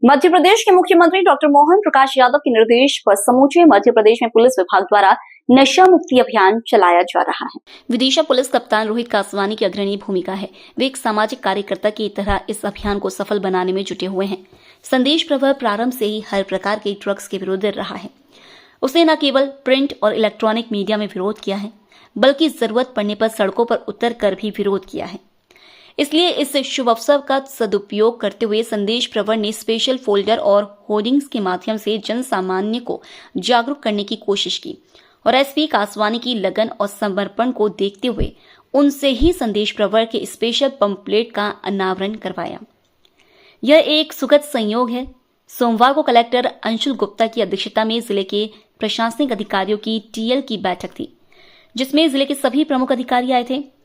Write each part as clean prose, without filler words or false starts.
मध्य प्रदेश के मुख्यमंत्री डॉक्टर मोहन प्रकाश यादव के निर्देश पर समूचे मध्य प्रदेश में पुलिस विभाग द्वारा नशा मुक्ति अभियान चलाया जा रहा है। विदिशा पुलिस कप्तान रोहित कासवानी की अग्रणी भूमिका है। वे एक सामाजिक कार्यकर्ता की तरह इस अभियान को सफल बनाने में जुटे हुए हैं। संदेश प्रवर प्रारंभ से ही हर प्रकार के ड्रग्स के विरुद्ध रहा है। उसने न केवल प्रिंट और इलेक्ट्रॉनिक मीडिया में विरोध किया है, बल्कि जरूरत पड़ने पर सड़कों पर उतर कर भी विरोध किया है। इसलिए इस शुभ अवसर का सदुपयोग करते हुए संदेश प्रवर ने स्पेशल फोल्डर और होर्डिंग्स के माध्यम से जन सामान्य को जागरूक करने की कोशिश की और एसपी कासवानी की लगन और समर्पण को देखते हुए उनसे ही संदेश प्रवर के स्पेशल पंपलेट का अनावरण करवाया। यह एक सुखद संयोग है। सोमवार को कलेक्टर अंशुल गुप्ता की अध्यक्षता में जिले के प्रशासनिक अधिकारियों की टीएल की बैठक थी, जिसमें जिले के सभी प्रमुख अधिकारी आए थे।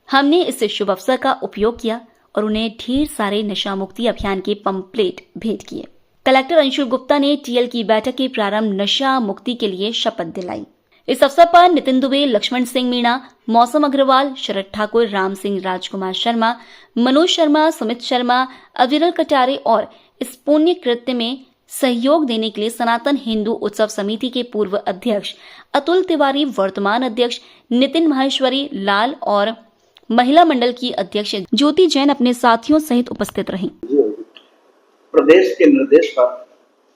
हमने इस शुभ अवसर का उपयोग किया और उन्हें ढेर सारे नशा मुक्ति अभियान के पंपलेट भेंट किए। कलेक्टर अंशुल गुप्ता ने टीएल की बैठक के प्रारंभ नशा मुक्ति के लिए शपथ दिलाई। इस अवसर पर नितिन दुबे, लक्ष्मण सिंह मीणा, मौसम अग्रवाल, शरद ठाकुर, राम सिंह, राजकुमार शर्मा, मनोज शर्मा, सुमित शर्मा, अविरल कटारे और इस पुण्य कृत्य में सहयोग देने के लिए सनातन हिंदू उत्सव समिति के पूर्व अध्यक्ष अतुल तिवारी, वर्तमान अध्यक्ष नितिन माहेश्वरी लाल और महिला मंडल की अध्यक्ष ज्योति जैन अपने साथियों सहित उपस्थित रहीं। प्रदेश के निर्देश पर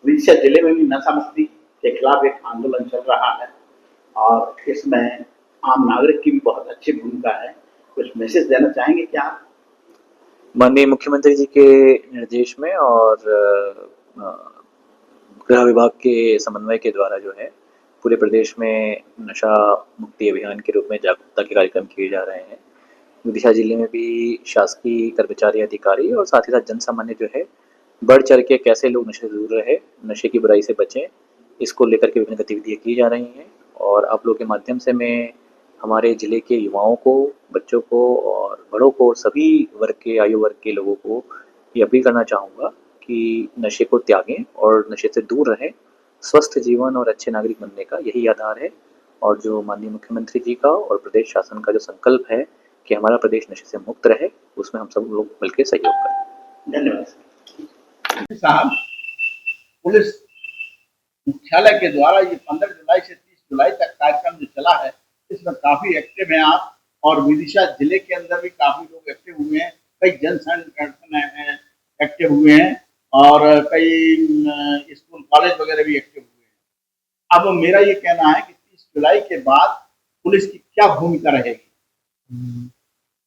विदिशा जिले में भी नशा मुक्ति के खिलाफ एक आंदोलन चल रहा है और इसमें आम नागरिक की भी बहुत अच्छी भूमिका है। कुछ मैसेज देना चाहेंगे क्या? माननीय मुख्यमंत्री जी के निर्देश में और गृह विभाग के समन्वय के द्वारा जो है पूरे प्रदेश में नशा मुक्ति अभियान के रूप में जागरूकता के कार्यक्रम किए जा रहे हैं। विदिशा जिले में भी शासकीय कर्मचारी, अधिकारी और साथ ही साथ जन सामान्य जो है बढ़ चढ़ के कैसे लोग नशे से दूर रहे, नशे की बुराई से बचें, इसको लेकर के विभिन्न गतिविधियाँ की जा रही हैं। और आप लोगों के माध्यम से मैं हमारे ज़िले के युवाओं को, बच्चों को और बड़ों को, सभी वर्ग के, आयु वर्ग के लोगों को ये अपील करना चाहूँगा कि नशे को त्यागें और नशे से दूर रहें। स्वस्थ जीवन और अच्छे नागरिक बनने का यही आधार है और जो माननीय मुख्यमंत्री जी का और प्रदेश शासन का जो संकल्प है कि हमारा प्रदेश नशे से मुक्त रहे, उसमें हम सब लोग मिलकर सहयोग करें। धन्यवाद साहब। पुलिस मुख्यालय के द्वारा ये 15 जुलाई से 30 जुलाई तक कार्यक्रम जो चला है, इसमें काफी एक्टिव हैं आप और विदिशा जिले के अंदर भी काफी लोग एक्टिव हुए हैं। कई जन संगठन एक्टिव हुए हैं और कई स्कूल कॉलेज वगैरह भी एक्टिव हुए हैं। अब मेरा ये कहना है कि 30 जुलाई के बाद पुलिस की क्या भूमिका रहेगी?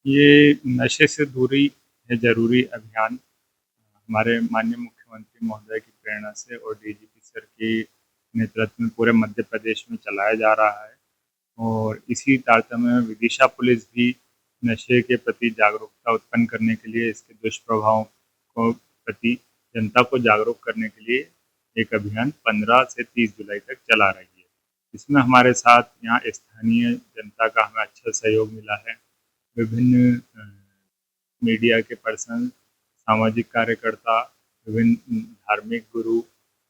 ये नशे से दूरी है जरूरी अभियान हमारे माननीय मुख्यमंत्री महोदय की प्रेरणा से और डीजीपी सर के नेतृत्व में पूरे मध्य प्रदेश में चलाया जा रहा है और इसी तारतम्य में विदिशा पुलिस भी नशे के प्रति जागरूकता उत्पन्न करने के लिए, इसके दुष्प्रभावों को प्रति जनता को जागरूक करने के लिए एक अभियान 15 से 30 जुलाई तक चला रही है। इसमें हमारे साथ यहाँ स्थानीय जनता का हमें अच्छा सहयोग मिला है। विभिन्न मीडिया के पर्सन, सामाजिक कार्यकर्ता, विभिन्न धार्मिक गुरु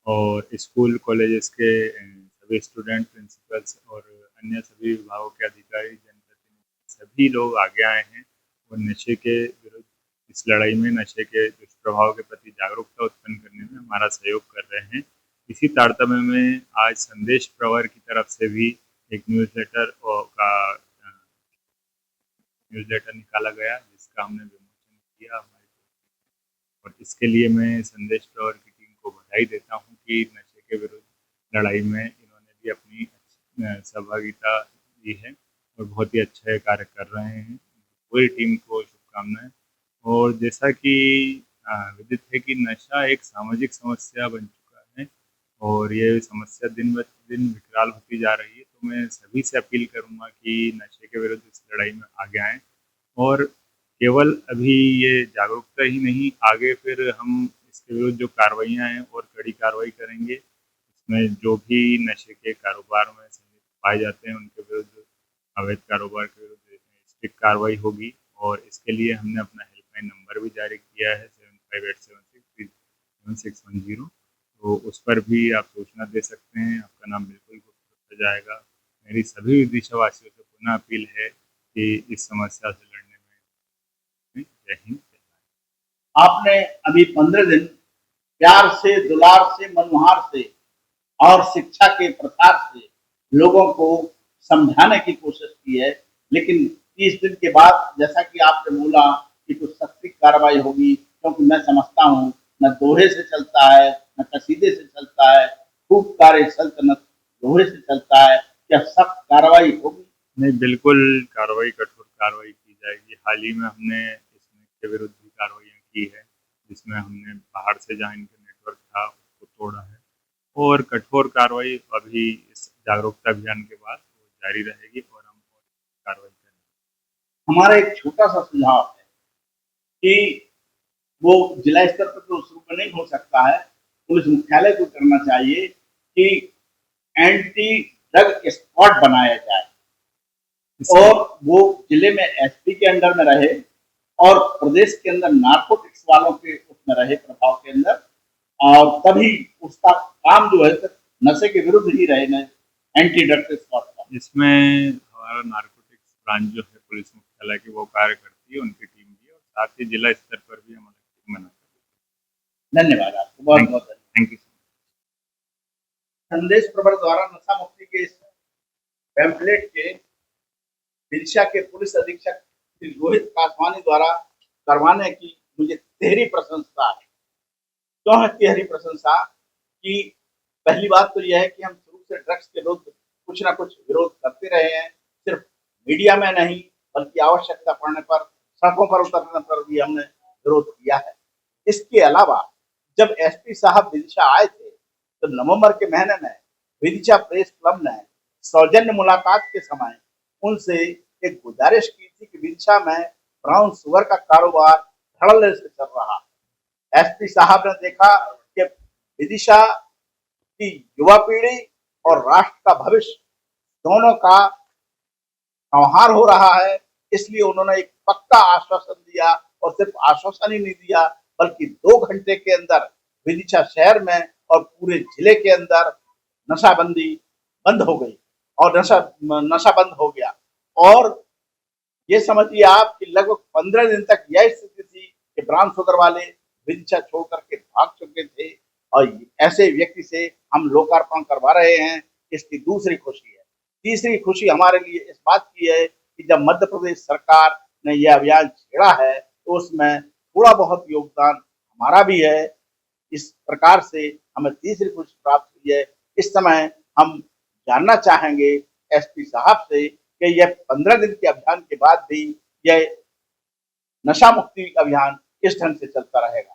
और स्कूल कॉलेजेस के सभी स्टूडेंट, प्रिंसिपल्स और अन्य सभी विभागों के अधिकारी, जनप्रतिनिधि, सभी लोग आगे आए हैं और नशे के विरुद्ध इस लड़ाई में, नशे के दुष्प्रभाव के प्रति जागरूकता उत्पन्न करने में हमारा सहयोग कर रहे हैं। इसी तारतम्य में आज संदेश प्रवर की तरफ से भी एक न्यूज़लेटर निकाला गया, जिसका हमने विमोचन किया हमारी, और इसके लिए मैं संदेश प्रवर की टीम को बधाई देता हूं कि नशे के विरुद्ध लड़ाई में इन्होंने भी अपनी सहभागिता दी है और बहुत ही अच्छा कार्य कर रहे हैं। पूरी टीम को शुभकामनाएं। और जैसा कि विदित है कि नशा एक सामाजिक समस्या बन चुका है और ये समस्या दिन ब दिन विकराल होती जा रही है, तो मैं सभी से अपील करूंगा कि नशे के विरुद्ध इस लड़ाई में आगे आएँ और केवल अभी ये जागरूकता ही नहीं, आगे फिर हम इसके विरुद्ध जो कार्रवाइयाँ हैं और कड़ी कार्रवाई करेंगे। इसमें जो भी नशे के कारोबार में संलिप्त पाए जाते हैं उनके विरुद्ध, अवैध कारोबार के विरुद्ध स्ट्रिक्ट कार्रवाई होगी और इसके लिए हमने अपना हेल्पलाइन नंबर भी जारी किया है 7587637610, तो उस पर भी आप सूचना दे सकते हैं। आपका नाम बिल्कुल गुप्त हो जाएगा। मेरी सभी विदिशावासियों से पुनः अपील है कि इस समस्या से लड़ने में जय हिंद। आपने अभी 15 दिन प्यार से, दुलार से, मनुहार से और शिक्षा के प्रसार से लोगों को समझाने की कोशिश की है। लेकिन 30 दिन के बाद जैसा कि आपने बोला कि कुछ सख्त कार्रवाई होगी, क्योंकि मैं समझता हूँ न दोहे से चलता है, न कसीदे से चलता है, खूब कार्य सल्तनत दोहे से चलता है। क्या सख्त कार्रवाई होगी? नहीं, बिल्कुल कार्रवाई, कठोर कार्रवाई की जाएगी। हाल ही में हमने इसके विरुद्ध भी कार्रवाइयाँ की है, जिसमें हमने बाहर से जहाँ इनका नेटवर्क था उसको तोड़ा है, और कठोर कार्रवाई अभी इस जागरूकता अभियान के बाद वो जारी रहेगी और हम और कार्रवाई करेंगे। हमारा एक छोटा सा सुझाव है कि वो जिला स्तर पर तो शुरू में नहीं हो सकता है, पुलिस मुख्यालय को करना चाहिए कि एंटी ड्रग स्क्वाड बनाया जाए और वो जिले में एसपी के अंडर में रहे और प्रदेश के अंदर नार्कोटिक्स वालों के उसमें रहे, प्रभाव के अंदर, और तभी उसका काम जो है नशे के विरुद्ध ही रहे न एंटी ड्रग स्क्वाड का। इसमें हमारा नार्कोटिक्स ब्रांच जो है पुलिस मुख्यालय की, वो कार्य करती है, उनकी टीम भी, और साथ ही जिला स्तर पर भी हमारी टीम बनाती है। धन्यवाद आपको, बहुत बहुत धन्यवाद। Thank you. संदेश प्रवर द्वारा नशा मुक्ति के इस पैम्फलेट के विदिशा के पुलिस अधीक्षक श्री रोहित कासवानी द्वारा करवाने की मुझे तिहरी प्रशंसा है। क्यों है तिहरी प्रशंसा? कि पहली बात तो यह है कि हम शुरू से ड्रग्स के विरुद्ध कुछ ना कुछ विरोध करते रहे हैं, सिर्फ मीडिया में नहीं बल्कि आवश्यकता पड़ने पर सड़कों पर उतरने पर भी हमने विरोध किया है। इसके अलावा जब एसपी साहब विदिशा आए थे तो नवंबर के महीने में विदिशा प्रेस क्लब ने सौजन्य मुलाकात के समय उनसे एक गुजारिश की थी कि विदिशा में ब्राउन शुगर का कारोबार धड़ल्ले से चल रहा है। एसपी साहब ने देखा कि विदिशा की युवा पीढ़ी और राष्ट्र का भविष्य दोनों का संहार हो रहा है, इसलिए उन्होंने एक पक्का आश्वासन दिया, और सिर्फ आश्वासन ही नहीं दिया बल्कि 2 घंटे के अंदर विदिशा शहर में और पूरे जिले के अंदर नशाबंदी बंद हो गई और नशा बंद हो गया। और ये समझिए आप कि लगभग 15 दिन तक यह स्थिति थी कि ब्राउन शुगर वाले विदिशा छोड़ करके भाग चुके थे, और ऐसे व्यक्ति से हम लोकार्पण करवा रहे हैं। इसकी दूसरी खुशी है। तीसरी खुशी हमारे लिए इस बात की है कि जब मध्य प्रदेश सरकार ने यह अभियान छेड़ा है तो उसमें थोड़ा बहुत योगदान हमारा भी है। इस प्रकार से हमें तीसरी खुशी प्राप्त हुई है। इस समय हम जानना चाहेंगे एसपी साहब से कि यह 15 दिन के अभियान के बाद भी यह नशा मुक्ति अभियान किस ढंग से चलता रहेगा।